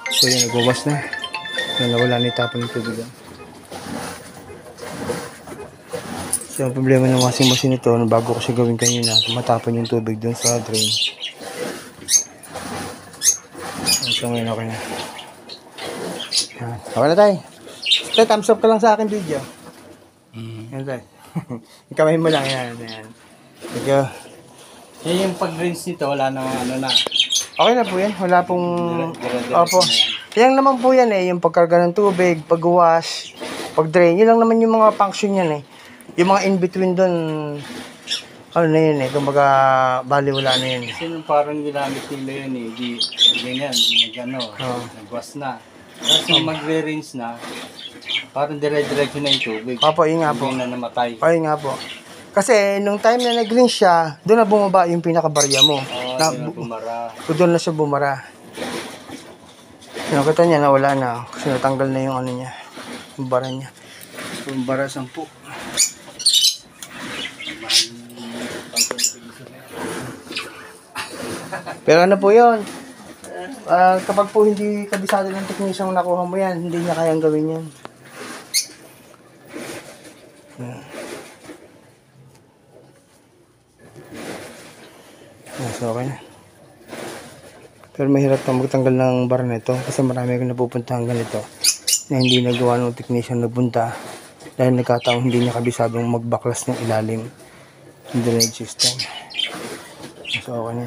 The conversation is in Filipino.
So yun, nagwawas na. Nawala na itapon ng tubig. So ang problema ng washing machine ito, bago ko siya gawin kanina, matapon yung tubig dun sa drain. So ngayon okay na. Okay na tayo. Tay, thumbs up ka lang sa akin video. Yan tayo. Kamay mo lang yan. Thank you. Yung pag-rinse nito, wala nang ano na. Okay na po yan. Wala pong... Opo. Yan naman po yan yung pagkarga ng tubig, pag-wash, pag-drain. Yun lang naman yung mga function yan Yung mga in-between doon, ano na yun kumbaga, bali wala na yun. Kasi nung parang ginamit nila yun di ganyan, nag-wash na. Tapos nung magre-rinse na, parang dire-diretso na yung tubig. Opo, yun nga po. Hindi na namatay. Ayun nga po. Kasi nung time na nag-rinse siya, doon na bumaba yung pinaka-barya mo. Doon na bumara. Doon na siya bumara. Kita niya na wala na. Kasi natanggal na yung ano niya. Yung bara niya. Yung bara 10. Pero ano po yun? Kapag po hindi kabisado ng technician nakuha mo yan, hindi niya kayang gawin yan. So okay na. Pero mahirap na magtanggal ng bar na ito kasi marami akong napupuntahan ganito na hindi nagawa ng technician nagpunta dahil nagkataong hindi niya kabisadong magbaklas ng ilalim ng drainage system. So okay na.